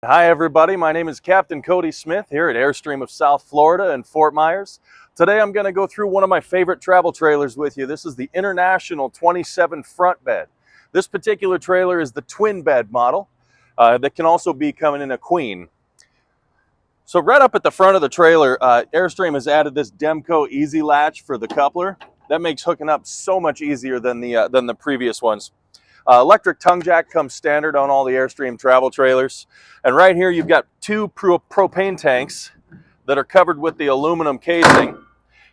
Hi everybody, my name is Captain Cody Smith here at Airstream of South Florida in Fort Myers. Today I'm going to go through one of my favorite travel trailers with you. This is the International 27 front bed. This particular trailer is the twin bed model that can also be coming in a queen. So right up at the front of the trailer, Airstream has added this Demco Easy Latch for the coupler. That makes hooking up so much easier than the previous ones. Electric tongue jack comes standard on all the Airstream travel trailers. And right here you've got two propane tanks that are covered with the aluminum casing.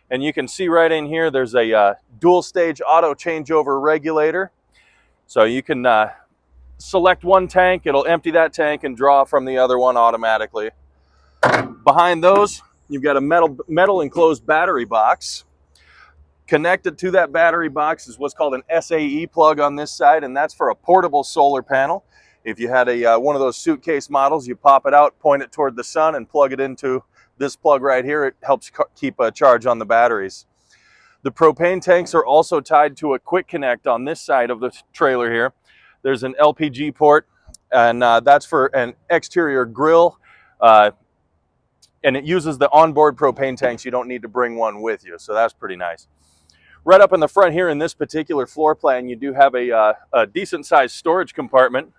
And you can see right in here there's a dual stage auto changeover regulator. So you can select one tank, it'll empty that tank and draw from the other one automatically. Behind those, you've got a metal enclosed battery box. Connected to that battery box is what's called an SAE plug on this side, and that's for a portable solar panel. If you had one of those suitcase models, you pop it out, point it toward the sun, and plug it into this plug right here. It helps keep a charge on the batteries. The propane tanks are also tied to a quick connect on this side of the trailer here. There's an LPG port, and that's for an exterior grill, and it uses the onboard propane tanks. You don't need to bring one with you, so that's pretty nice. Right up in the front here in this particular floor plan, you do have a decent sized storage compartment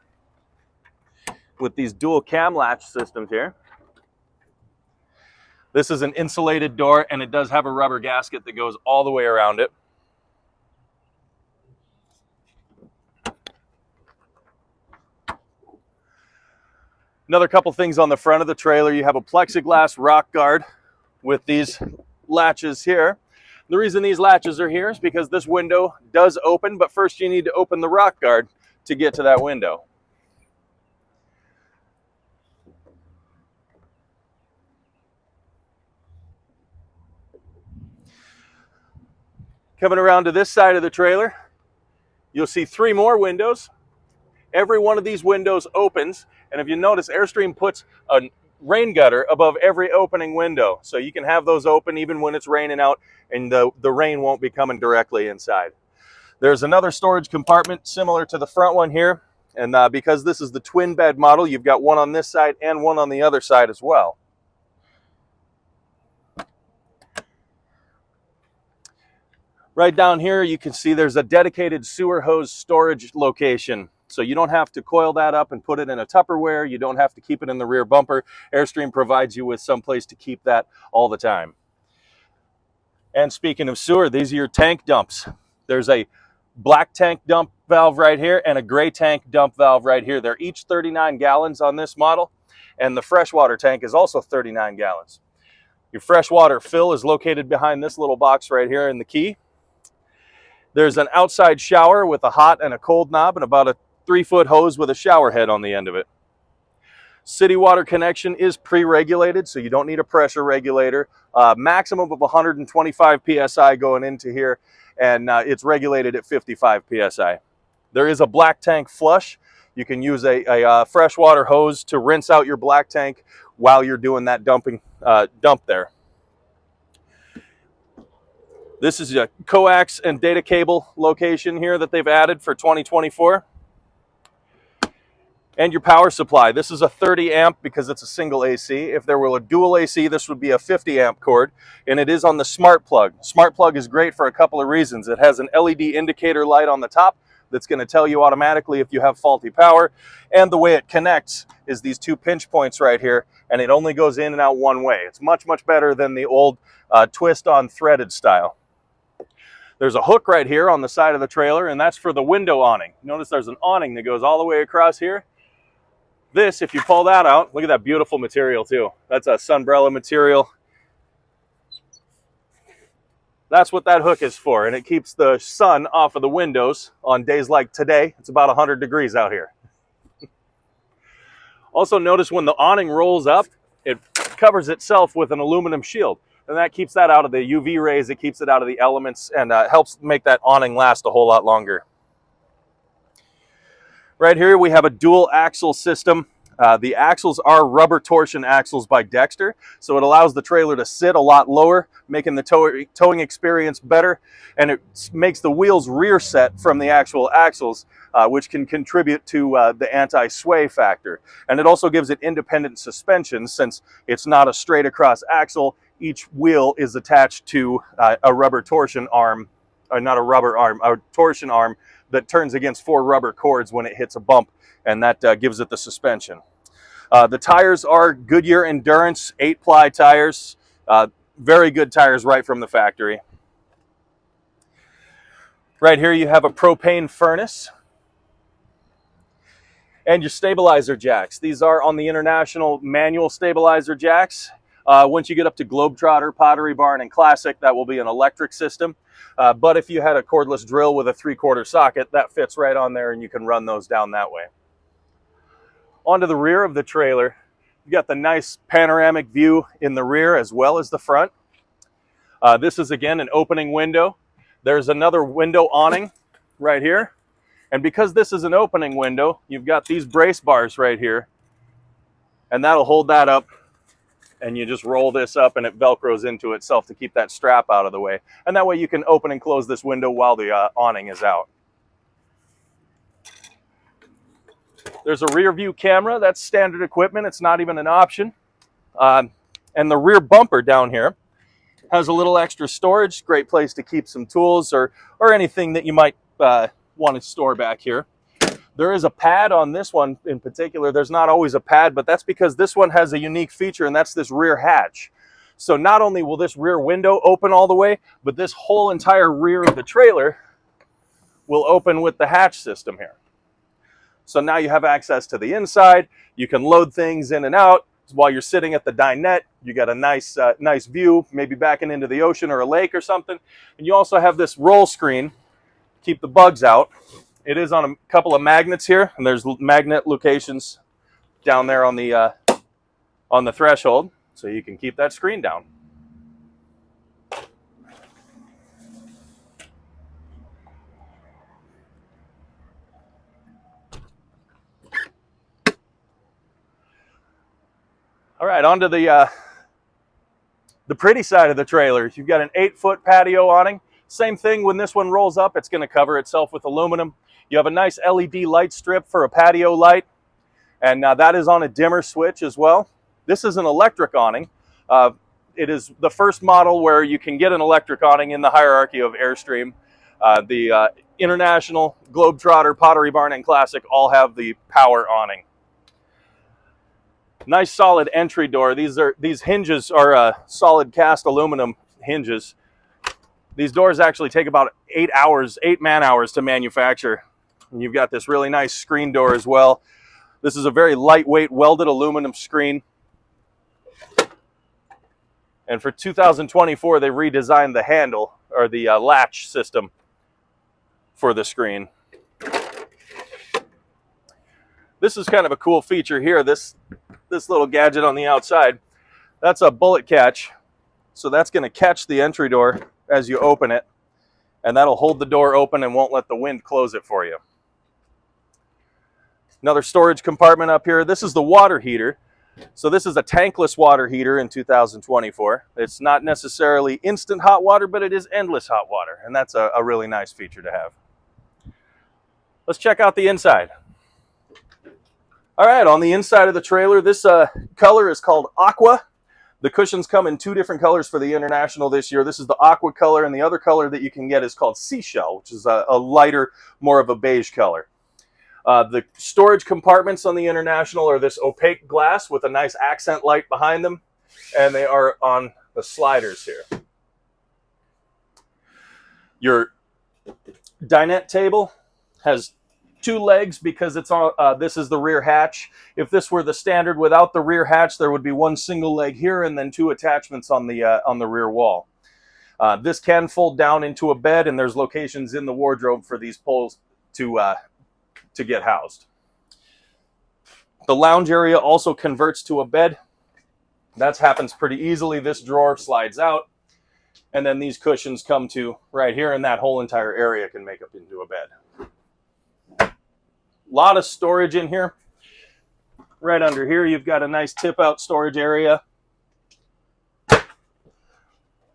with these dual cam latch systems here. This is an insulated door, and it does have a rubber gasket that goes all the way around it. Another couple things on the front of the trailer, you have a plexiglass rock guard with these latches here. The reason these latches are here is because this window does open, but first you need to open the rock guard to get to that window. Coming around to this side of the trailer, you'll see three more windows. Every one of these windows opens, and if you notice, Airstream puts a rain gutter above every opening window, so you can have those open even when it's raining out, and the rain won't be coming directly inside. There's another storage compartment similar to the front one here, and because this is the twin bed model, you've got one on this side and one on the other side as well. Right down here you can see there's a dedicated sewer hose storage location. So you don't have to coil that up and put it in a Tupperware. You don't have to keep it in the rear bumper. Airstream provides you with some place to keep that all the time. And speaking of sewer, these are your tank dumps. There's a black tank dump valve right here and a gray tank dump valve right here. They're each 39 gallons on this model, and the freshwater tank is also 39 gallons. Your freshwater fill is located behind this little box right here in the key. There's an outside shower with a hot and a cold knob and about a 3-foot hose with a shower head on the end of it. City water connection is pre-regulated, so you don't need a pressure regulator. Maximum of 125 psi going into here, and it's regulated at 55 psi. There is a black tank flush. You can use a freshwater hose to rinse out your black tank while you're doing that dump there. This is a coax and data cable location here that they've added for 2024. And your power supply. This is a 30 amp because it's a single AC. If there were a dual AC, this would be a 50 amp cord, and it is on the smart plug. Smart plug is great for a couple of reasons. It has an LED indicator light on the top that's going to tell you automatically if you have faulty power, and the way it connects is these two pinch points right here, and it only goes in and out one way. It's much better than the old twist-on threaded style. There's a hook right here on the side of the trailer, and that's for the window awning. Notice there's an awning that goes all the way across here. This, if you pull that out, look at that beautiful material too. That's a sunbrella material. That's what that hook is for, and it keeps the sun off of the windows on days like today. It's about 100 degrees out here. Also notice when the awning rolls up, it covers itself with an aluminum shield, and that keeps that out of the UV rays, it keeps it out of the elements, and helps make that awning last a whole lot longer. Right here we have a dual axle system. The axles are rubber torsion axles by Dexter, so it allows the trailer to sit a lot lower, making the towing experience better, and it makes the wheels rear set from the actual axles, which can contribute to the anti-sway factor. And it also gives it independent suspension, since it's not a straight across axle. Each wheel is attached to a rubber torsion arm, or not a rubber arm, a torsion arm that turns against 4 rubber cords when it hits a bump, and that gives it the suspension. The tires are Goodyear Endurance 8-ply tires. Very good tires right from the factory. Right here you have a propane furnace and your stabilizer jacks. These are on the International manual stabilizer jacks. Once you get up to Globetrotter, Pottery Barn, and Classic, that will be an electric system. But if you had a cordless drill with a 3/4 socket, that fits right on there and you can run those down that way. Onto the rear of the trailer, you got the nice panoramic view in the rear as well as the front. This is again an opening window. There's another window awning right here. And because this is an opening window, you've got these brace bars right here, and that'll hold that up, and you just roll this up and it velcros into itself to keep that strap out of the way. And that way you can open and close this window while the awning is out. There's a rear view camera. That's standard equipment. It's not even an option. And the rear bumper down here has a little extra storage. Great place to keep some tools or anything that you might want to store back here. There is a pad on this one in particular. There's not always a pad, but that's because this one has a unique feature, and that's this rear hatch. So not only will this rear window open all the way, but this whole entire rear of the trailer will open with the hatch system here. So now you have access to the inside. You can load things in and out. While you're sitting at the dinette, you got a nice view, maybe backing into the ocean or a lake or something. And you also have this roll screen, keep the bugs out. It is on a couple of magnets here, and there's magnet locations down there on the threshold, so you can keep that screen down. All right, onto the pretty side of the trailer. You've got an 8-foot patio awning. Same thing, when this one rolls up, it's going to cover itself with aluminum. You have a nice LED light strip for a patio light, and that is on a dimmer switch as well. This is an electric awning. It is the first model where you can get an electric awning in the hierarchy of Airstream. The International, Globetrotter, Pottery Barn, and Classic all have the power awning. Nice solid entry door. These hinges are solid cast aluminum hinges. These doors actually take about 8 man hours to manufacture. And you've got this really nice screen door as well. This is a very lightweight welded aluminum screen. And for 2024, they redesigned the handle, or the latch system for the screen. This is kind of a cool feature here. This little gadget on the outside, that's a bullet catch. So that's going to catch the entry door as you open it, and that'll hold the door open and won't let the wind close it for you. Another storage compartment up here. This is the water heater. So this is a tankless water heater in 2024. It's not necessarily instant hot water, but it is endless hot water, and that's a really nice feature to have. Let's check out the inside. All right, on the inside of the trailer, this color is called Aqua. The cushions come in 2 different colors for the International this year. This is the aqua color, and the other color that you can get is called Seashell, which is a lighter, more of a beige color. The storage compartments on the International are this opaque glass with a nice accent light behind them, and they are on the sliders here. Your dinette table has 2 legs because it's on. This is the rear hatch. If this were the standard without the rear hatch, there would be 1 single leg here and then 2 attachments on the rear wall. This can fold down into a bed, and there's locations in the wardrobe for these poles to get housed. The lounge area also converts to a bed. That happens pretty easily. This drawer slides out, and then these cushions come to right here, and that whole entire area can make up into a bed. A lot of storage in here. Right under here, you've got a nice tip-out storage area.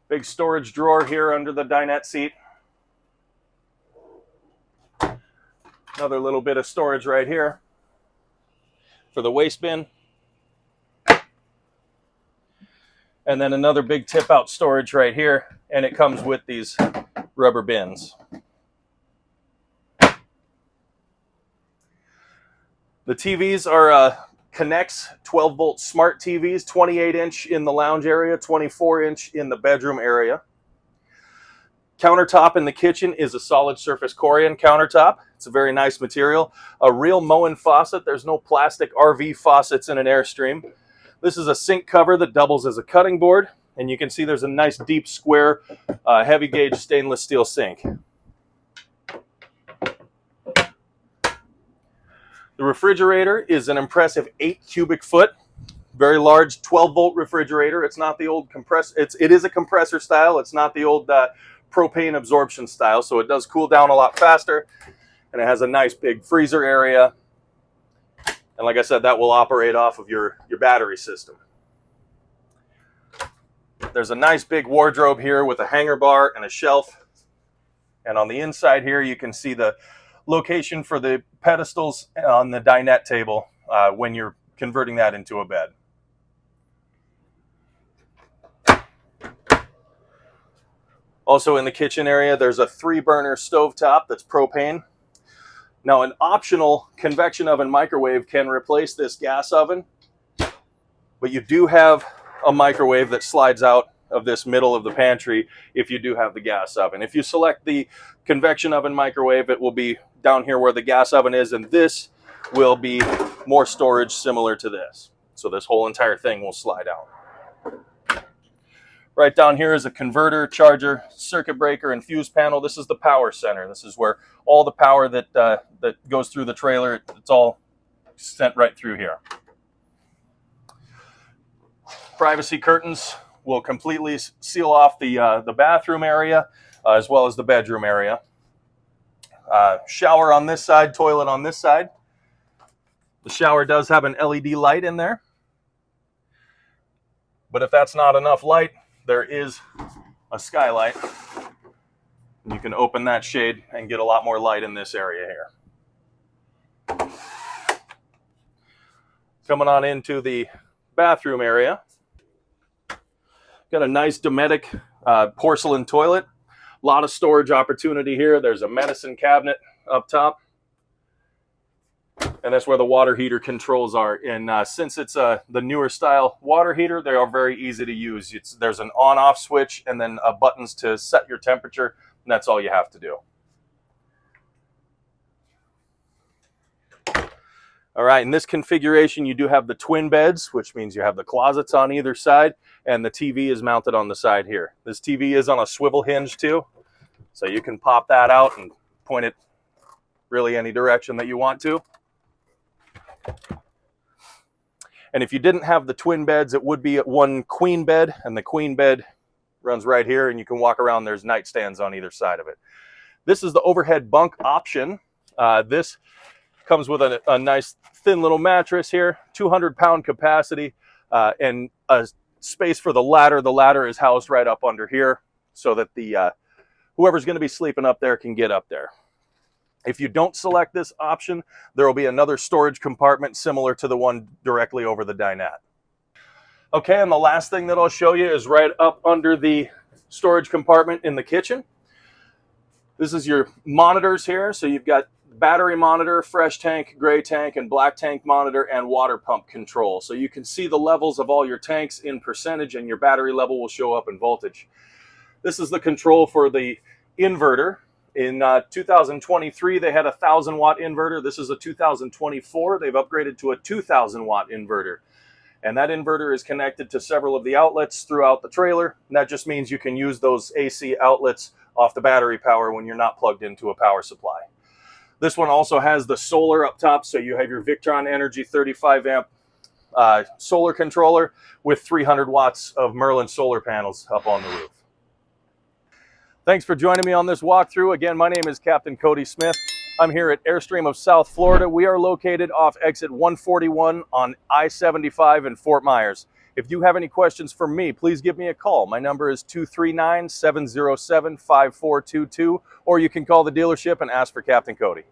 Big storage drawer here under the dinette seat. Another little bit of storage right here for the waste bin. And then another big tip-out storage right here, and it comes with these rubber bins. The TVs are Connects 12-volt smart TVs, 28-inch in the lounge area, 24-inch in the bedroom area. Countertop in the kitchen is a solid surface Corian countertop. It's a very nice material. A real Moen faucet. There's no plastic RV faucets in an Airstream. This is a sink cover that doubles as a cutting board, and you can see there's a nice deep square heavy gauge stainless steel sink. The refrigerator is an impressive 8 cubic foot, very large 12-volt refrigerator. It's not the old compressor. It is a compressor style. It's not the old propane absorption style, so it does cool down a lot faster, and it has a nice big freezer area. And like I said, that will operate off of your battery system. There's a nice big wardrobe here with a hanger bar and a shelf. And on the inside here, you can see the location for the pedestals on the dinette table when you're converting that into a bed. Also in the kitchen area, there's a 3-burner stovetop that's propane. Now, an optional convection oven microwave can replace this gas oven, but you do have a microwave that slides out of this middle of the pantry if you do have the gas oven. If you select the convection oven microwave, it will be down here where the gas oven is, and this will be more storage similar to this. So this whole entire thing will slide out. Right down here is a converter, charger, circuit breaker, and fuse panel. This is the power center. This is where all the power that goes through the trailer, it's all sent right through here. Privacy curtains will completely seal off the bathroom area as well as the bedroom area. Shower on this side, toilet on this side. The shower does have an LED light in there. But if that's not enough light, there is a skylight. You can open that shade and get a lot more light in this area here. Coming on into the bathroom area. Got a nice Dometic porcelain toilet. A lot of storage opportunity here. There's a medicine cabinet up top. And that's where the water heater controls are. And since it's the newer style water heater, they are very easy to use. There's an on-off switch and then buttons to set your temperature, and that's all you have to do. All right, in this configuration, you do have the twin beds, which means you have the closets on either side, and the TV is mounted on the side here. This TV is on a swivel hinge too, so you can pop that out and point it really any direction that you want to. And if you didn't have the twin beds, it would be one queen bed, and the queen bed runs right here, and you can walk around. There's nightstands on either side of it. This is the overhead bunk option. This comes with a nice thin little mattress here, 200-pound capacity, and a space for the ladder. The ladder is housed right up under here so that the whoever's going to be sleeping up there can get up there. If you don't select this option, there will be another storage compartment similar to the one directly over the dinette. Okay, and the last thing that I'll show you is right up under the storage compartment in the kitchen. This is your monitors here. So you've got battery monitor, fresh tank, gray tank, and black tank monitor, and water pump control. So you can see the levels of all your tanks in percentage, and your battery level will show up in voltage. This is the control for the inverter. In 2023, they had a 1,000-watt inverter. This is a 2024. They've upgraded to a 2,000-watt inverter. And that inverter is connected to several of the outlets throughout the trailer. And that just means you can use those AC outlets off the battery power when you're not plugged into a power supply. This one also has the solar up top, so you have your Victron Energy 35-amp solar controller with 300 watts of Merlin solar panels up on the roof. Thanks for joining me on this walkthrough. Again, my name is Captain Cody Smith. I'm here at Airstream of South Florida. We are located off exit 141 on I-75 in Fort Myers. If you have any questions for me, please give me a call. My number is 239-707-5422, or you can call the dealership and ask for Captain Cody.